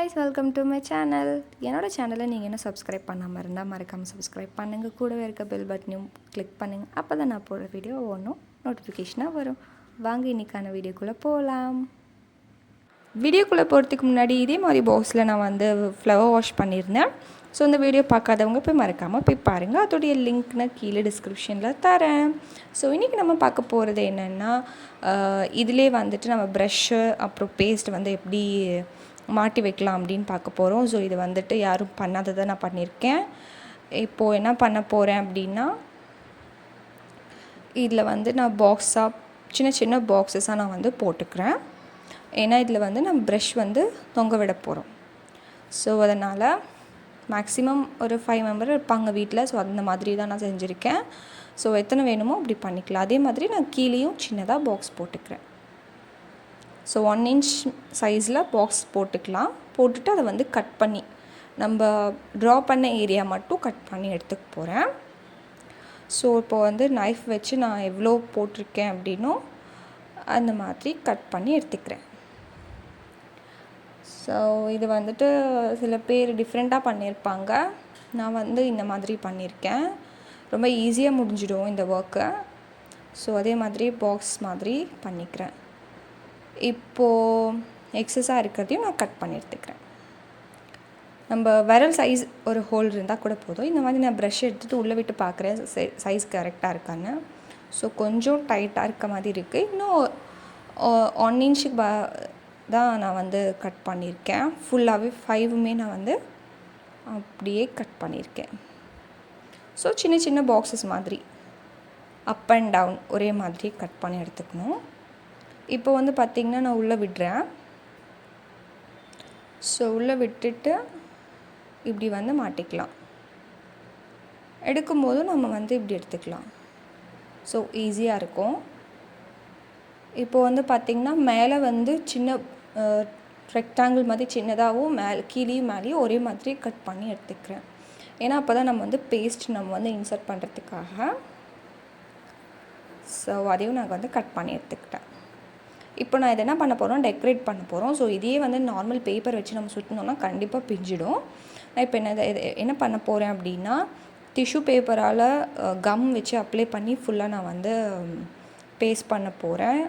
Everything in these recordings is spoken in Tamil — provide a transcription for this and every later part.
guys, welcome to my channel. என்னோட சேனலை நீங்கள் என்ன சப்ஸ்கிரைப் பண்ணாமல் இருந்தால் மறக்காமல் சப்ஸ்கிரைப் பண்ணுங்கள். கூடவே இருக்க பெல் பட்டனையும் கிளிக் பண்ணுங்கள். அப்போ தான் நான் போடுற வீடியோ ஒன்றும் நோட்டிஃபிகேஷனாக வரும். வாங்க இன்றைக்கான வீடியோக்குள்ளே போகலாம். வீடியோக்குள்ளே போகிறதுக்கு முன்னாடி இதே மாதிரி பாக்ஸில் நான் வந்து ஃப்ளவர் வாஷ் பண்ணியிருந்தேன். ஸோ இந்த வீடியோ பார்க்காதவங்க போய் மறக்காமல் போய் பாருங்கள். அதோடைய லிங்க் நான் கீழே டிஸ்கிரிப்ஷனில் தரேன். ஸோ இன்றைக்கி நம்ம பார்க்க போகிறது என்னென்னா, இதிலே வந்துட்டு நம்ம ப்ரஷ்ஷு அப்புறம் பேஸ்ட் வந்து எப்படி மாட்டி வைக்கலாம் அப்படின்னு பார்க்க போகிறோம். ஸோ இது வந்துட்டு யாரும் பண்ணாததை நான் பண்ணியிருக்கேன். இப்போது என்ன பண்ண போகிறேன் அப்படின்னா, இதில் வந்து நான் பாக்ஸாக சின்ன சின்ன பாக்ஸஸாக நான் வந்து போட்டுக்கிறேன். ஏன்னா இதில் வந்து நம்ம ப்ரஷ் வந்து தொங்க விட போகிறோம். ஸோ அதனால் மேக்ஸிமம் ஒரு 5 மெம்பர் இருப்பாங்க வீட்டில். ஸோ அந்த மாதிரி தான் நான் செஞ்சுருக்கேன். ஸோ எத்தனை வேணுமோ அப்படி பண்ணிக்கலாம். அதே மாதிரி நான் கீழேயும் சின்னதாக பாக்ஸ் போட்டுக்கிறேன். ஸோ 1 inch சைஸில் பாக்ஸ் போட்டுக்கலாம். போட்டுட்டு அதை வந்து கட் பண்ணி நம்ம ட்ரா பண்ண ஏரியா மட்டும் கட் பண்ணி எடுத்துக்க போகிறேன். ஸோ இப்போ வந்து நைஃப் வச்சு நான் எவ்வளோ போட்டிருக்கேன் அப்படின்னும் அந்த மாதிரி கட் பண்ணி எடுத்துக்கிறேன். ஸோ இது வந்துட்டு சில பேர் டிஃப்ரெண்ட்டாக பண்ணியிருப்பாங்க. நான் வந்து இந்த மாதிரி பண்ணியிருக்கேன். ரொம்ப ஈஸியாக முடிஞ்சிடும் இந்த ஒர்க்கை. ஸோ அதே மாதிரி பாக்ஸ் மாதிரி பண்ணிக்கிறேன். இப்போது எக்ஸஸாக இருக்கிறதையும் நான் கட் பண்ணி எடுத்துக்கிறேன். நம்ம விரல் சைஸ் ஒரு ஹோல் இருந்தால் கூட போதும். இந்த மாதிரி நான் ப்ரஷ் எடுத்துகிட்டு உள்ளே விட்டு பார்க்குறேன் சைஸ் கரெக்டாக இருக்கான்னு. ஸோ கொஞ்சம் டைட்டாக இருக்க மாதிரி இருக்குது. இன்னும் 1 inch தான் நான் வந்து கட் பண்ணியிருக்கேன். ஃபுல்லாகவே 5மே நான் வந்து அப்படியே கட் பண்ணியிருக்கேன். ஸோ சின்ன சின்ன பாக்ஸஸ் மாதிரி அப் அண்ட் டவுன் ஒரே மாதிரி கட் பண்ணி எடுத்துக்கணும். இப்போ வந்து பார்த்திங்கன்னா நான் உள்ளே விடுறேன். ஸோ உள்ளே விட்டுட்டு இப்படி வந்து மாட்டிக்கலாம். எடுக்கும்போது நம்ம வந்து இப்படி எடுத்துக்கலாம். ஸோ ஈஸியாக இருக்கும். இப்போ வந்து பார்த்திங்கன்னா மேலே வந்து சின்ன ரெக்டாங்கிள் மாதிரி சின்னதாகவும் கீழேயும் மேலேயும் ஒரே மாதிரி கட் பண்ணி எடுத்துக்கிறேன். ஏன்னா அப்போ தான் நம்ம வந்து பேஸ்ட் நம்ம வந்து இன்சர்ட் பண்ணுறதுக்காக. ஸோ அதையும் நாங்கள் வந்து கட் பண்ணி எடுத்துக்கிட்டேன். இப்போ நான் இதை என்ன பண்ண போகிறோம், டெக்கரேட் பண்ண போகிறோம். ஸோ இதையே வந்து நார்மல் பேப்பர் வச்சு நம்ம சுற்றினோம்னா கண்டிப்பாக பிஞ்சிடும். நான் இப்போ என்ன பண்ண போகிறேன் அப்படின்னா, டிஷ்யூ பேப்பரால் கம் வச்சு அப்ளை பண்ணி ஃபுல்லாக நான் வந்து பேஸ்ட் பண்ண போகிறேன்.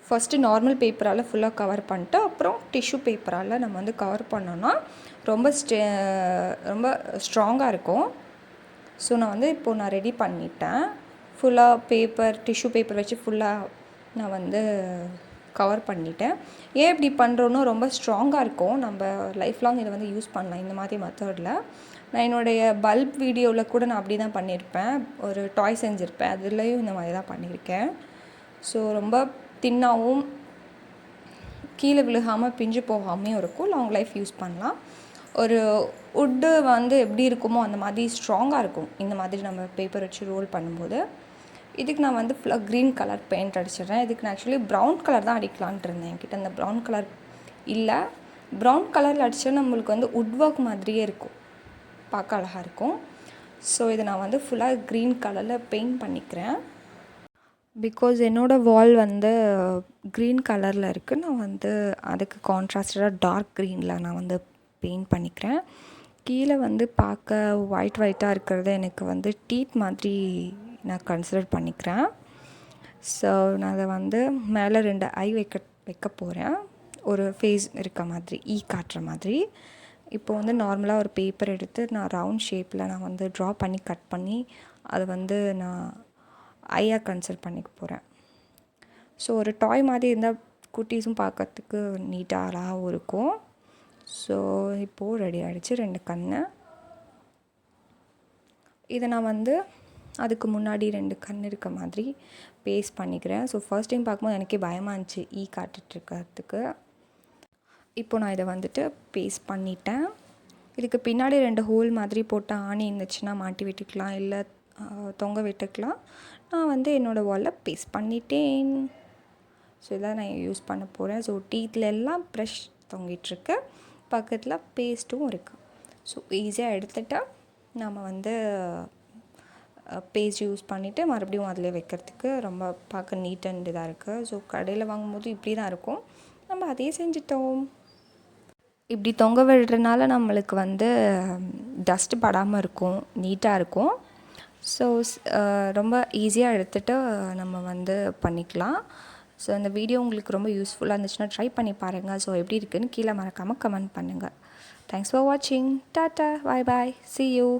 ஃபஸ்ட்டு நார்மல் பேப்பரால் ஃபுல்லாக கவர் பண்ணிட்டு அப்புறம் டிஷ்யூ பேப்பரால் நம்ம வந்து கவர் பண்ணோன்னா ரொம்ப ஸ்ட்ராங்காக இருக்கும். ஸோ நான் வந்து இப்போது நான் ரெடி பண்ணிட்டேன். ஃபுல்லாக டிஷ்யூ பேப்பர் வச்சு ஃபுல்லாக நான் வந்து கவர் பண்ணிட்டேன். ஏன் இப்படி பண்ணுறோன்னா ரொம்ப ஸ்ட்ராங்காக இருக்கும். நம்ம லைஃப் லாங் இதை வந்து யூஸ் பண்ணலாம் இந்த மாதிரி மெத்தடில். நான் என்னுடைய பல்ப் வீடியோவில் கூட நான் அப்படி தான் பண்ணியிருப்பேன். ஒரு டாய் செஞ்சுருப்பேன். அதுலேயும் இந்த மாதிரி தான் பண்ணியிருக்கேன். ஸோ ரொம்ப தின்னாகவும் கீழே விழுகாமல் பிஞ்சு போகாமையும் இருக்கும். லாங் லைஃப் யூஸ் பண்ணலாம். ஒரு வுட்டு வந்து எப்படி இருக்குமோ அந்த மாதிரி ஸ்ட்ராங்காக இருக்கும் இந்த மாதிரி நம்ம பேப்பர் வச்சு ரோல் பண்ணும்போது. இதுக்கு நான் வந்து ஃபுல்லாக க்ரீன் கலர் பெயிண்ட் அடிச்சிடுறேன். இதுக்கு நான் ஆக்சுவலி ப்ரௌன் கலர் தான் அடிக்கலான்ட்டு இருந்தேன். என்கிட்ட அந்த ப்ரௌன் கலர் இல்லை. ப்ரௌன் கலரில் அடித்தா நம்மளுக்கு வந்து வுட் ஒர்க் மாதிரியே இருக்கும், பார்க்க அழகாக இருக்கும். ஸோ இதை நான் வந்து ஃபுல்லாக க்ரீன் கலரில் பெயிண்ட் பண்ணிக்கிறேன். பிகாஸ் என்னோடய வால் வந்து க்ரீன் கலரில் இருக்குது. நான் வந்து அதுக்கு கான்ட்ராஸ்டடாக டார்க் க்ரீனில் நான் வந்து பெயிண்ட் பண்ணிக்கிறேன். கீழே வந்து பார்க்க ஒயிட்டாக இருக்கிறது எனக்கு வந்து டீத் மாதிரி நான் கன்சிடர் பண்ணிக்கிறேன். ஸோ நான் அதை வந்து மேலே 2 ஐ வைக்க போகிறேன். ஒரு ஃபேஸ் இருக்க மாதிரி காட்டுற மாதிரி. இப்போ வந்து நார்மலாக ஒரு பேப்பர் எடுத்து நான் ரவுண்ட் ஷேப்பில் நான் வந்து ட்ரா பண்ணி கட் பண்ணி அதை வந்து நான் ஐயாக கன்சிடர் பண்ணிக்க போகிறேன். ஸோ ஒரு டாய் மாதிரி இருந்தால் குட்டீஸும் பார்க்கறதுக்கு நீட்டாக அழகாகவும் இருக்கும். ஸோ இப்போது ரெடி ஆகிடுச்சு 2 கண்ணு. இதை நான் வந்து அதுக்கு முன்னாடி 2 கண் இருக்க மாதிரி பேஸ்ட் பண்ணிக்கிறேன். ஸோ ஃபர்ஸ்ட் டைம் பார்க்கும்போது எனக்கே பயமாக இருந்துச்சு காட்டுட்ருக்கிறதுக்கு. இப்போ நான் இதை வந்துட்டு பேஸ்ட் பண்ணிட்டேன். இதுக்கு பின்னாடி 2 ஹோல் மாதிரி போட்ட ஆணி இருந்துச்சுன்னா மாட்டி விட்டுக்கலாம், இல்லை தொங்க விட்டுக்கலாம். நான் வந்து என்னோடய வாலில் பேஸ்ட் பண்ணிட்டேன். ஸோ இதான் நான் யூஸ் பண்ண போகிறேன். ஸோ டீத்தில் எல்லாம் ப்ரஷ் தொங்கிட்டுருக்கு, பக்கத்தில் பேஸ்ட்டும் இருக்குது. ஸோ ஈஸியாக எடுத்துகிட்டா நம்ம வந்து பேஸ்ட் யூஸ் பண்ணிவிட்டு மறுபடியும் அதில் வைக்கிறதுக்கு ரொம்ப பார்க்க நீட் அண்ட் இதாக இருக்குது. ஸோ கடையில் வாங்கும்போது இப்படி தான் இருக்கும். நம்ம அதே செஞ்சிட்டோம். இப்படி தொங்க விடுறதுனால நம்மளுக்கு வந்து டஸ்ட் படாமல் இருக்கும், நீட்டாக இருக்கும். ஸோ ரொம்ப ஈஸியாக எடுத்துகிட்டு நம்ம வந்து பண்ணிக்கலாம். ஸோ இந்த வீடியோ உங்களுக்கு ரொம்ப யூஸ்ஃபுல்லாக இருந்துச்சுன்னா ட்ரை பண்ணி பாருங்கள். ஸோ எப்படி இருக்குதுன்னு கீழே மறக்காமல் கமெண்ட் பண்ணுங்கள். தேங்க்ஸ் ஃபார் வாட்சிங். Tata, bye bye, see you.